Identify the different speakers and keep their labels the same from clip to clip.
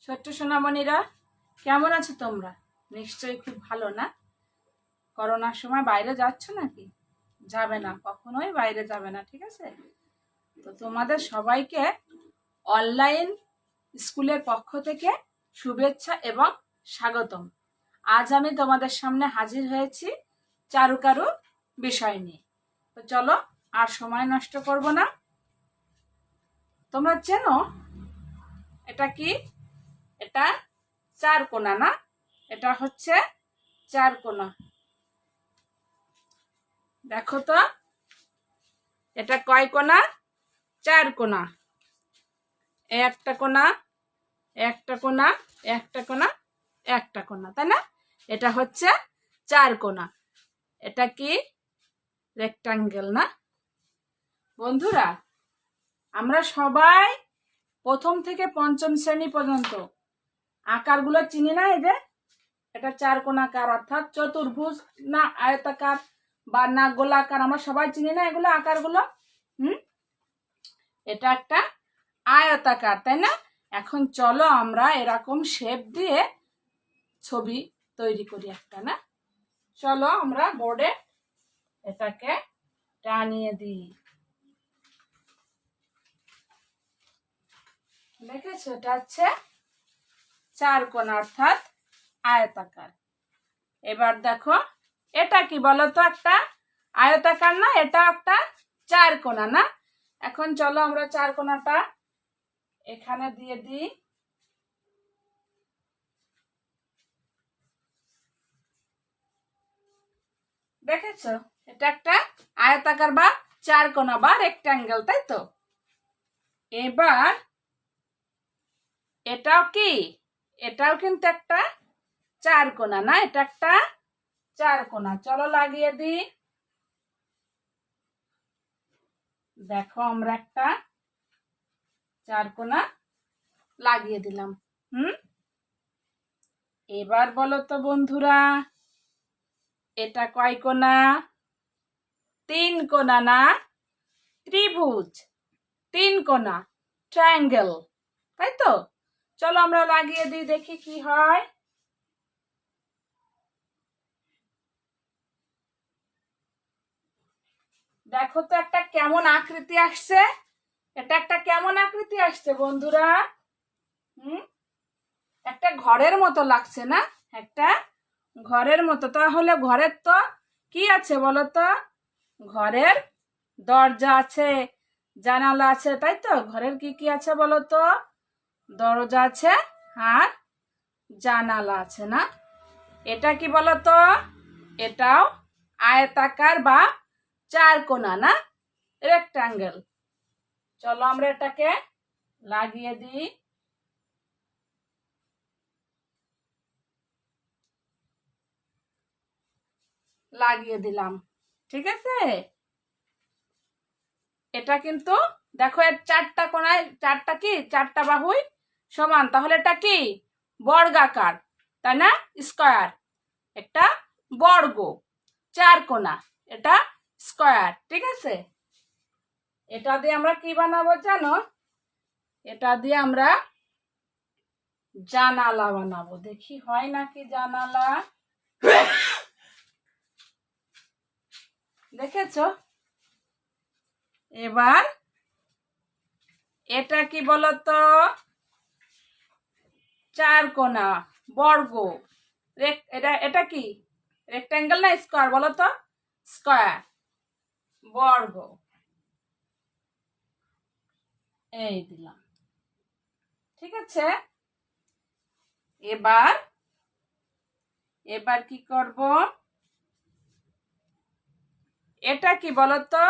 Speaker 1: ছোট্ট সোনামণিরা, কেমন আছো তোমরা? নিশ্চয়ই খুব ভালো না? করোনার সময় বাইরে যাচ্ছ নাকি? যাবে না, কখনোই বাইরে যাবে না, ঠিক আছে? তো তোমাদের সবাইকে অনলাইন স্কুলের পক্ষ থেকে শুভেচ্ছা এবং স্বাগতম। আজ আমি তোমাদের সামনে হাজির হয়েছি চারুকারু বিষয় নিয়ে। তো চলো, আর সময় নষ্ট করব না। তোমরা চেনো এটা কি? এটা চার কোনা না? এটা হচ্ছে চার কোনা। দেখো তো, এটা কয় কোনা? চার কোনা। একটা কোনা, একটা কোনা, একটা কোনা, একটা কোনা, তাই না? এটা হচ্ছে চার কোনা। এটা কি রেক্টাঙ্গেল না? বন্ধুরা, আমরা সবাই প্রথম থেকে পঞ্চম শ্রেণী পর্যন্ত আকারগুলো চিনি না? এই যে এটা চার কোণাকার, অর্থাৎ চতুর্ভুজ না আয়তাকার বা না গোলাকার, আমরা সবাই চিনি না এগুলো আকারগুলো? এটা একটা আয়তাকার, তাই না? এখন চলো আমরা এরকম শেপ দিয়ে ছবি তৈরি করি একটা, না? চলো আমরা বোর্ডে এটাকে টানিয়ে দিই। দেখেছো, এটা হচ্ছে চার কোণা অর্থাৎ আয়তাকার। এবার দেখো, এটা কি বলতো? একটা আয়তাকার না? এটা একটা চার কোণা না? এখন চলো আমরা চার কোণাটা এখানে দিয়ে দিই। দেখেছো, এটা একটা আয়তাকার বা চার কোণা বা রেক্ট্যাঙ্গেল, তাই তো? এবার এটাও কি? এটাও কিন্তু একটা চার কোণা না? এটা একটা চার কোণা। চলো লাগিয়ে দিই। দেখো, আমরা একটা চার কোণা লাগিয়ে দিলাম। এবার বলো তো বন্ধুরা, এটা কয় কোণা? তিন কোণা না? ত্রিভুজ, তিন কোণা, ট্রায়াঙ্গেল, তাই তো? চলো আমরা লাগিয়ে দিই, দেখি কি হয়। দেখো তো একটা কেমন আকৃতি আসছে। এটা একটা কেমন আকৃতি আসছে বন্ধুরা? একটা ঘরের মতো লাগছে না? একটা ঘরের মতো। তাহলে ঘরের তো কি আছে বলো তো? ঘরের দরজা আছে, জানালা আছে, তাই তো? ঘরের কি কি আছে বলো তো? দরজা আছে আর জানালা আছে, না? এটা কি বলো তো? এটাও আয়তাকার বা চার কোণা না? রেক্ট্যাঙ্গেল। চলো আমরা এটাকে লাগিয়ে দিই। লাগিয়ে দিলাম, ঠিক আছে? এটা কিন্তু দেখো, এর চারটা কোণায় চারটা কি? চারটা বাহুই সমান, তাহলে এটা কি? বর্গাকার, তাই না? স্কয়ার। একটা বর্গ, চার কোণা, এটা স্কয়ার, ঠিক আছে? এটা দিয়ে আমরা কি বানাবো জানো? এটা দিয়ে আমরা জানালা বানাবো। দেখি হয় নাকি জানালা। দেখেছো? এবার এটা কি বলতো? চার কোণা, বর্গ। এটা এটা কি? রেক্ট্যাঙ্গেল না স্কয়ার বলো তো? স্কয়ার, বর্গ। এই দিলাম, ঠিক আছে? এবার এবার কি করব? এটা কি বলতো?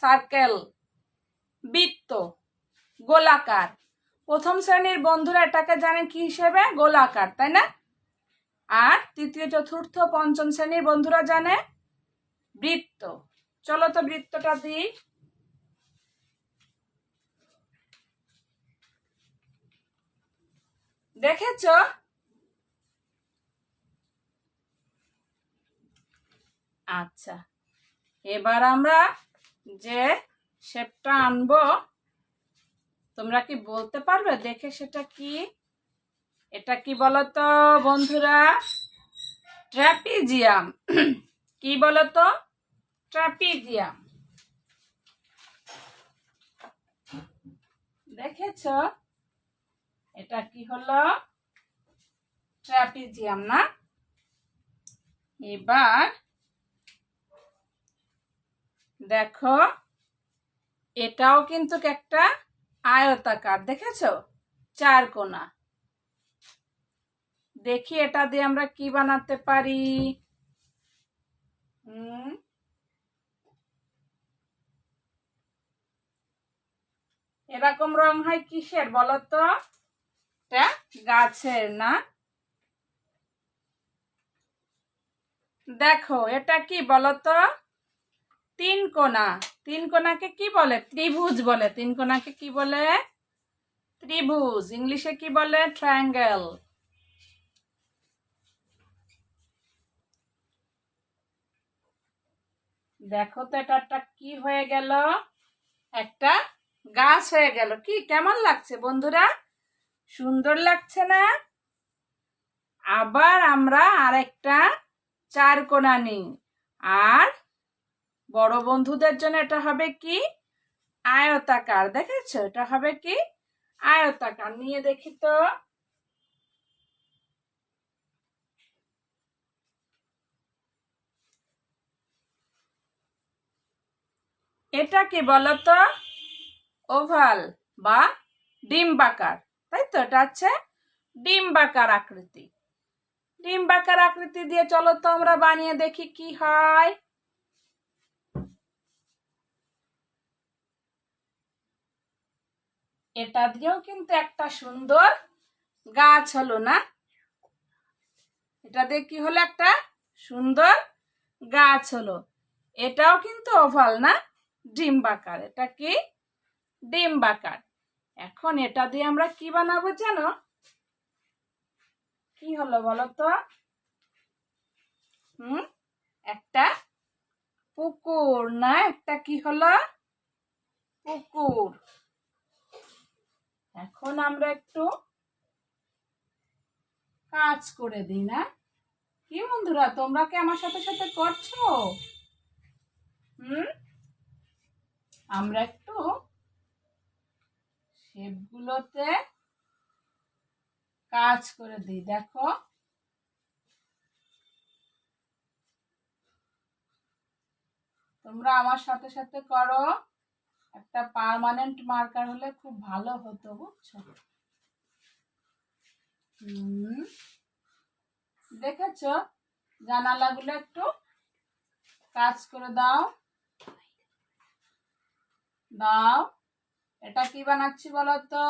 Speaker 1: সার্কেল, বৃত্ত, গোলাকার। প্রথম শ্রেণীর বন্ধুরা এটাকে জানে কি হিসেবে? গোলাকার, তাই না? আর তৃতীয়, চতুর্থ, পঞ্চম শ্রেণীর বন্ধুরা জানে বৃত্ত। চলো তো বৃত্তটা দিই। দেখেছো? আচ্ছা, এবার আমরা যে শেপটা আনবো, তোমরা কি বলতে পারবে দেখে সেটা কি? এটা কি বলতো বন্ধুরা? ট্র্যাপিজিয়াম। কি বলতো? ট্র্যাপিজিয়াম। দেখেছ? এটা কি হলো? ট্র্যাপিজিয়াম না? এবার দেখো, এটাও কিন্তু একটা আয়তাকার, দেখেছো? চার কোনা। দেখি এটা দিয়ে আমরা কি বানাতে পারি। এরকম রং হয় কিসের বলতো? এটা গাছের না? দেখো এটা কি বলতো? তিন কোনা। তিন কোনাকে কি বলে? ত্রিভুজ বলে। তিন কোনাকে কি বলে? ত্রিভুজ। ইংলিশে কি বলে? ট্রায়াঙ্গেল। দেখো তো এটা একটা কি হয়ে গেল? একটা গাছ হয়ে গেল। কি কেমন লাগছে বন্ধুরা? সুন্দর লাগছে না? আবার আমরা আরেকটা চার কোনা নিই। আর বড় বন্ধুদের জন্য এটা হবে কি? আয়তাকার। দেখেছো? এটা হবে কি? আয়তাকার। নিয়ে দেখি তো। এটা কি বলতো? ওভাল বা ডিম্বাকার। তাই তো? এটা হচ্ছে ডিম্বাকার আকৃতি। ডিম্বাকার আকৃতি দিয়ে চলো তো আমরা বানিয়ে দেখি কি হয়। এটা দিয়েও কিন্তু একটা সুন্দর গাছ হলো না? এটা দিয়ে কি হলো? একটা সুন্দর গাছ হলো। এটাও কিন্তু ওভাল না? ডিম্বাকার। এটা কি? ডিম্বাকার। এখন এটা দিয়ে আমরা কি বানাবো জানো? কি হলো বলো তো? একটা পুকুর না? একটা কি হলো? পুকুর। এখন আমরা একটু কাজ করে দিই না? কি বন্ধুরা, তোমরা কি আমার সাথে সাথে করছো? আমরা একটু শেপগুলোতে কাজ করে দিই। দেখো, তোমরা আমার সাথে সাথে করো। একটা পার্মানেন্ট মার্কার হলে খুব ভালো হতো, বুঝছো? দেখেছো? জানালাগুলো একটু কাজ করে দাও। দাও। এটা কি বানাচ্ছি বলো তো?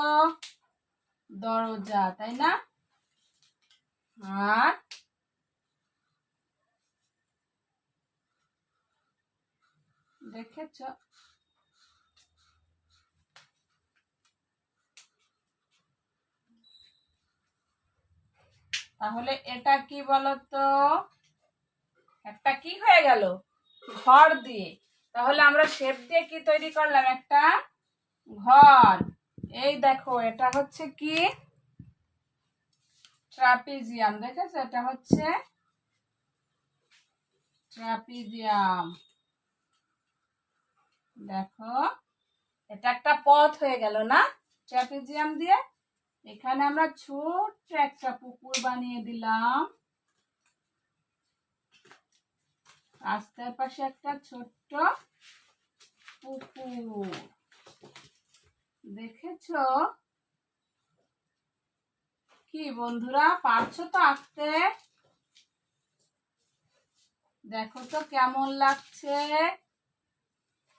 Speaker 1: দরজা, তাই না? আর দেখেছো? তাহলে এটা কি বলতো? একটা কি হয়ে গেল? ঘর দিয়ে। তাহলে আমরা শেপ দিয়ে কি তৈরি করলাম? একটা ঘর। এই দেখো, এটা হচ্ছে কি? ট্রাপিজিয়াম। দেখেছো? এটা হচ্ছে ট্রাপিজিয়াম। দেখো, এটা একটা পথ হয়ে গেল না? ট্রাপিজিয়াম দিয়ে এখানে আমরা ছোট্ট একটা পুকুর বানিয়ে দিলাম। রাস্তার পাশে একটা ছোট্ট পুকুর। দেখেছো? কি বন্ধুরা, পারছো তো আঁকতে? দেখো তো কেমন লাগছে?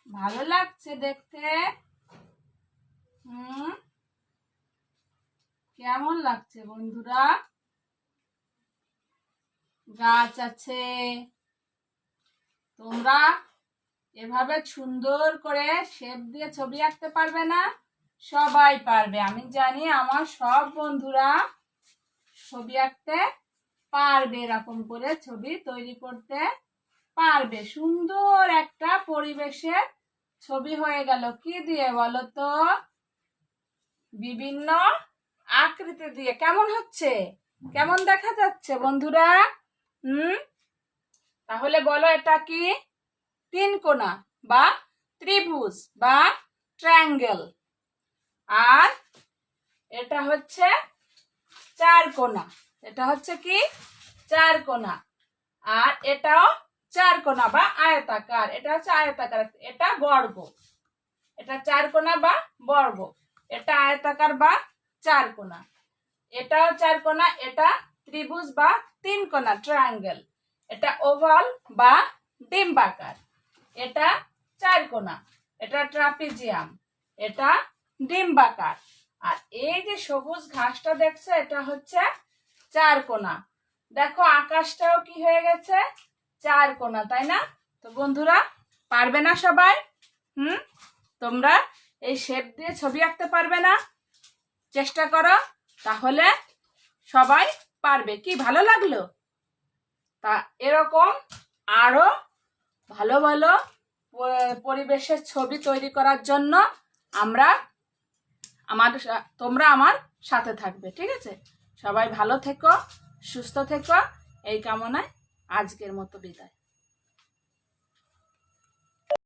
Speaker 1: ভালো লাগছে দেখতে? কেমন লাগছে বন্ধুরা? গাছ আছে। তোমরা এভাবে সুন্দর করে শেপ দিয়ে ছবি আঁকতে পারবে না? সবাই পারবে। আমি জানি আমার সব বন্ধুরা ছবি আঁকতে পারবে। এরকম করে ছবি তৈরি করতে পারবে। সুন্দর একটা পরিবেশের ছবি হয়ে গেল। কি দিয়ে বলো তো? বিভিন্ন আকৃতি দিয়ে কেমন হচ্ছে, কেমন দেখা যাচ্ছে বন্ধুরা? তাহলে বলো এটা কি? তিন কোণা বা ত্রিভুজ বা ট্রায়াঙ্গেল। আর এটা হচ্ছে চার কোণা। এটা হচ্ছে কি? চার কোণা। আর এটাও চার কোণা বা আয়তাকার। এটা হচ্ছে আয়তাকার, এটা বর্গ। এটা চার কোণা বা বর্গ, এটা আয়তাকার বা চার কোণা। এটাও চার কোণা, এটা ত্রিভুজ বা তিন কোণা ট্রায়াঙ্গেল। এটা ওভাল বা ডিম্বাকার। এটা চার কোণা, এটা ট্রাপিজিয়াম, এটা ডিম্বাকার। আর এই যে সবুজ ঘাসটা দেখছো, এটা হচ্ছে চার কোণা। দেখো আকাশটাও কি হয়ে গেছে? চার কোণা, তাই না? তো বন্ধুরা, পারবে না সবাই? তোমরা এই শেপ দিয়ে ছবি আঁকতে পারবে না? চেষ্টা করো, তাহলে সবাই পারবে। কি ভালো লাগলো? তা এরকম আরো ভালো ভালো পরিবেশের ছবি তৈরি করার জন্য তোমরা আমার সাথে থাকবে, ঠিক আছে? সবাই ভালো থেকো, সুস্থ থেকো, এই কামনায় আজকের মতো বিদায়।